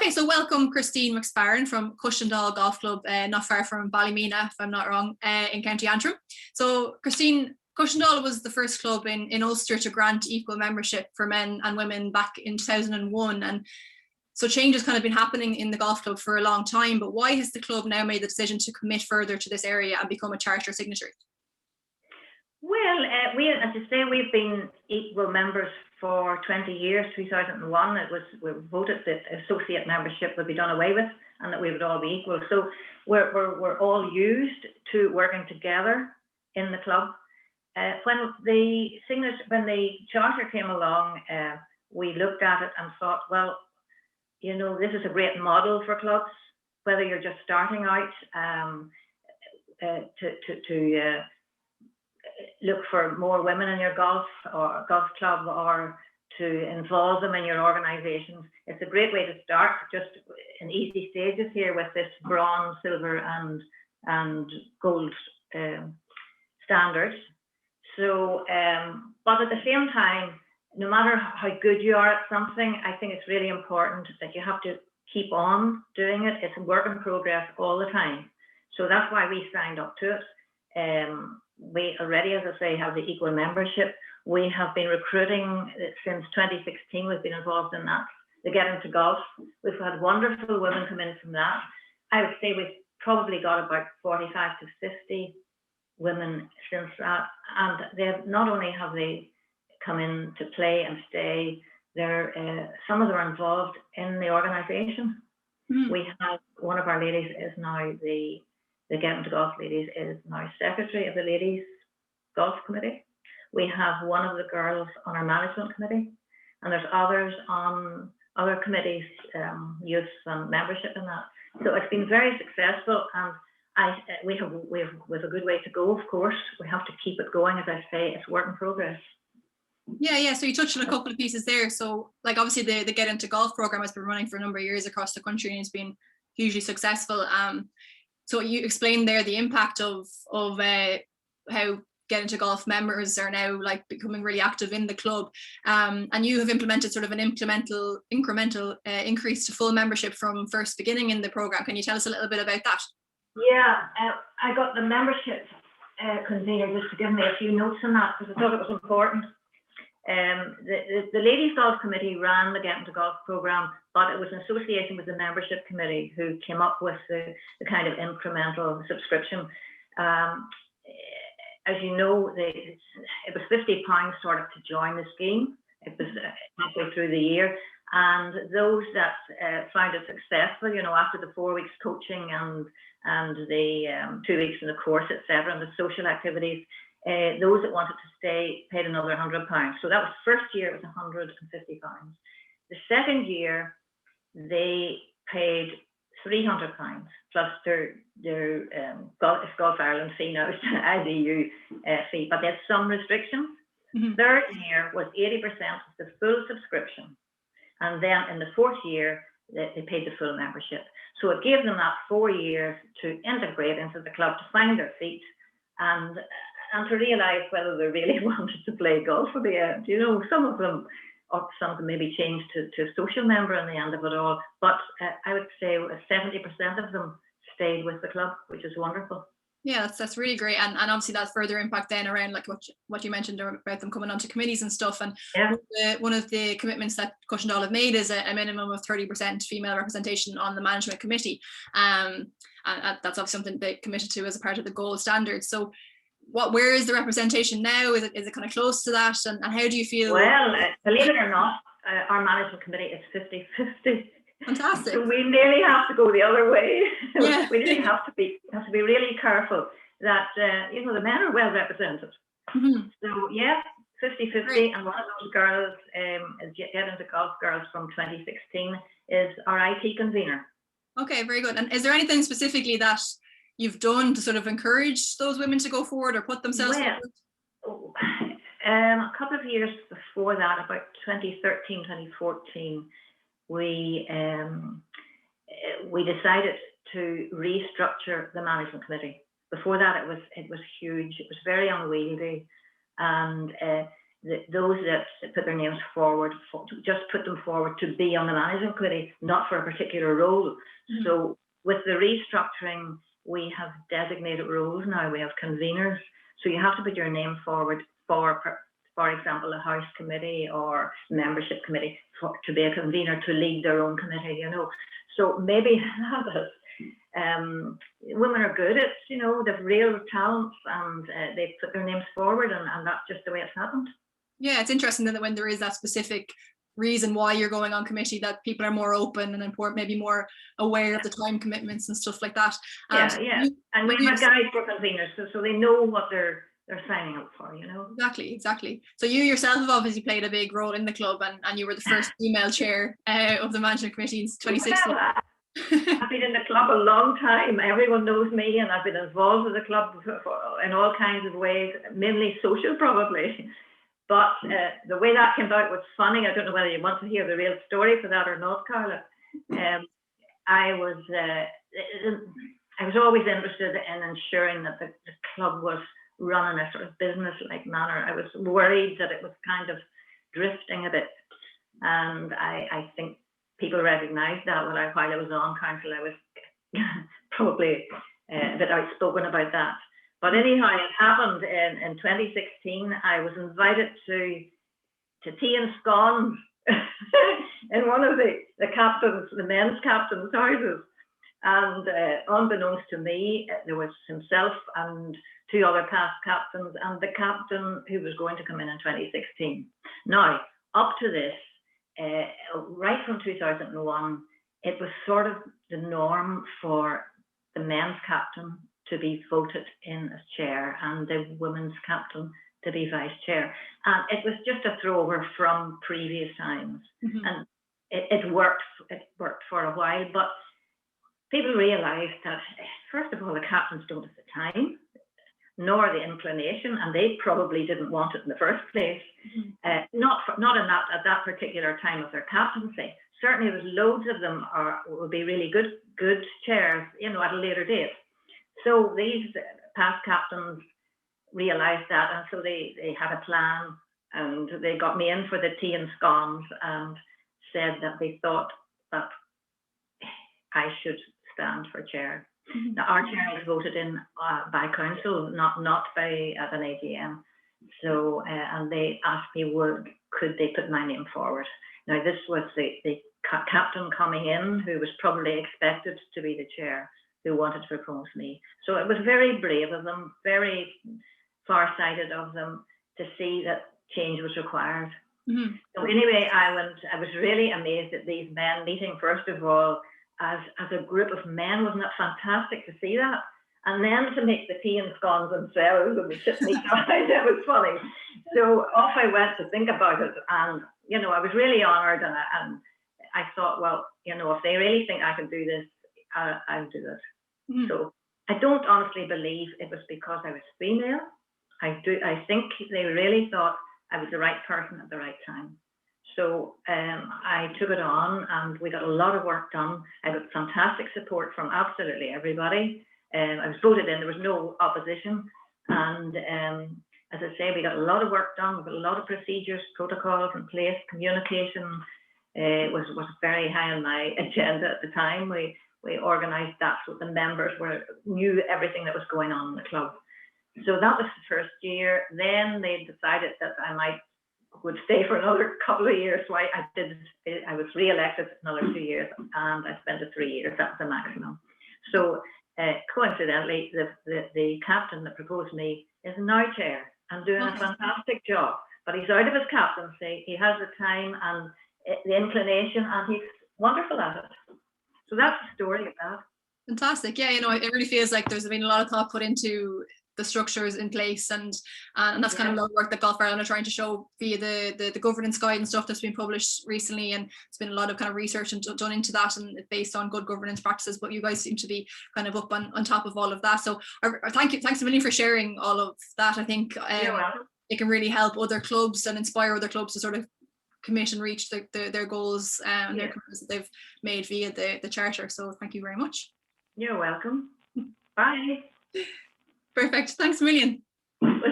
Okay, so welcome Christine McSparren from Cushendall Golf Club, not far from Ballymena, if I'm not wrong, in County Antrim. So Christine, Cushendall was the first club in Ulster to grant equal membership for men and women back in 2001. And so change has kind of been happening in the golf club for a long time, but why has the club now made the decision to commit further to this area and become a charter signatory? Well, as you say, we've been equal members for 20 years. 2001, we voted that associate membership would be done away with and that we would all be equal. So we're all used to working together in the club. When the charter came along, we looked at it and thought, well, you know, this is a great model for clubs, whether you're just starting out to look for more women in your golf club or to involve them in your organizations. It's a great way to start, just in easy stages here with this bronze, silver and gold standards. So, but at the same time, no matter how good you are at something, I think it's really important that you have to keep on doing it. It's a work in progress all the time. So that's why we signed up to it. We already, as I say, have the equal membership. We have been recruiting since 2016. We've been involved in that, the Get Into Golf. We've had wonderful women come in from that. I would say we've probably got about 45 to 50 women since that. And they've not only have they come in to play and stay, some of them are involved in the organisation. We have one of our ladies is now the Get Into Golf ladies is now secretary of the ladies golf committee. We have one of the girls on our management committee, and there's others on other committees, youth and membership in that. So it's been very successful, and we have a good way to go. Of course, we have to keep it going. As I say, it's work in progress. Yeah. So you touched on a couple of pieces there. So, like, obviously the Get Into Golf program has been running for a number of years across the country, and it's been hugely successful. So you explained there the impact of how Get Into Golf members are now like becoming really active in the club, and you have implemented sort of an incremental increase to full membership from first beginning in the program. Can you tell us a little bit about that? Yeah, I got the membership convener just to give me a few notes on that because I thought it was important. The Ladies Golf Committee ran the Get Into Golf program, but it was in association with the membership committee who came up with the kind of incremental subscription. As you know, it was £50 sort of to join the scheme. It was halfway through the year, and those that found it successful, you know, after the 4 weeks coaching and the 2 weeks in the course, etc., and the social activities. Those that wanted to stay paid another £100. So that was first year, it was £150. The second year, they paid £300 plus their Golf Ireland fee now, it's an IDU fee, but they had some restrictions. Third year was 80% of the full subscription. And then in the fourth year, they paid the full membership. So it gave them that 4 years to integrate into the club, to find their feet and to realise whether they really wanted to play golf at the end. You know, some of them maybe changed to a social member in the end of it all. But I would say 70% of them stayed with the club, which is wonderful. Yeah, that's really great, and obviously that further impact then around like what you mentioned about them coming onto committees and stuff. And yeah. One of the commitments that Cushendall have made is a minimum of 30% female representation on the management committee, and that's obviously something they committed to as a part of the gold standards. So, where is the representation now? Is it kind of close to that, and how do you feel? Well, believe it or not, our management committee is 50-50. Fantastic. So we nearly have to go the other way. Yeah. We really have to be really careful that you know, the men are well represented. So yeah, 50-50. Great. And one of those girls is Get Into Golf girls from 2016 is our IT convener. Okay, very good. And is there anything specifically that you've done to sort of encourage those women to go forward or put themselves forward? A couple of years before that, about 2013, 2014. We decided to restructure the management committee. Before that, it was huge. It was very unwieldy, and those that put their names forward, just put them forward to be on the management committee, not for a particular role. So with the restructuring, we have designated roles now. We have conveners. So you have to put your name forward for example, a house committee or membership committee to be a convener, to lead their own committee, you know. So maybe women are good at, you know, they've real talents, and they put their names forward, and that's just the way it's happened. Yeah, it's interesting that when there is that specific reason why you're going on committee, that people are more open and maybe more aware of the time commitments and stuff like that. And we have guides for conveners, so they know what they're signing up for, you know. Exactly. So you yourself have obviously played a big role in the club, and you were the first female chair of the management committee in 2016. Well, I've been in the club a long time. Everyone knows me, and I've been involved with the club in all kinds of ways, mainly social probably. But the way that came out was funny. I don't know whether you want to hear the real story for that or not, Carla. I was always interested in ensuring that the club was run in a sort of business-like manner. I was worried that it was kind of drifting a bit, and I think people recognised that while I was on council. I was probably a bit outspoken about that. But anyhow, it happened in 2016. I was invited to tea and scones in one of the men's captain's houses. And unbeknownst to me, there was himself and two other past captains and the captain who was going to come in 2016. Now, up to this, right from 2001, it was sort of the norm for the men's captain to be voted in as chair and the women's captain to be vice chair. And it was just a throwover from previous times. And it worked for a while, but people realised that, first of all, the captains don't have the time, nor the inclination, and they probably didn't want it in the first place. Not at that particular time of their captaincy. Certainly, there's loads of them would be really good chairs, you know, at a later date. So these past captains realised that, and so they had a plan, and they got me in for the tea and scones and said that they thought that I should stand for chair. Now, our chair was voted in by council, not by at an AGM. So, and they asked me, could they put my name forward? Now, this was the captain coming in, who was probably expected to be the chair, who wanted to propose me. So it was very brave of them, very far-sighted of them to see that change was required. So anyway, I was really amazed at these men meeting, first of all, as a group of men. Wasn't that fantastic to see that? And then to make the tea and scones themselves and sit me down, it was funny. So off I went to think about it, and you know, I was really honoured, and I thought, well, you know, if they really think I can do this, I'll do it. So I don't honestly believe it was because I was female. I think they really thought I was the right person at the right time. So I took it on, and we got a lot of work done. I got fantastic support from absolutely everybody. I was voted in, there was no opposition. And as I say, we got a lot of work done. We got a lot of procedures, protocols in place, communication was very high on my agenda at the time. We organised that so the members knew everything that was going on in the club. So that was the first year. Then they decided that I would stay for another couple of years. So I was re-elected another 2 years, and I spent 3 years. That's the maximum. So coincidentally, the captain that proposed me is now chair and doing a fantastic job. But he's out of his captaincy. He has the time and the inclination, and he's wonderful at it. So that's the story of that. Fantastic. Yeah, you know, it really feels like there's been a lot of thought put into the structures in place, and that's kind of a lot of work that Golf Ireland are trying to show via the governance guide and stuff that's been published recently, and it's been a lot of kind of research done into that, and based on good governance practices. But you guys seem to be kind of up on top of all of that, so thanks a million for sharing all of that. I think it can really help other clubs and inspire other clubs to sort of commit and reach their goals and their commitments that they've made via the charter. So thank you very much. You're welcome. Bye. Perfect. Thanks a million.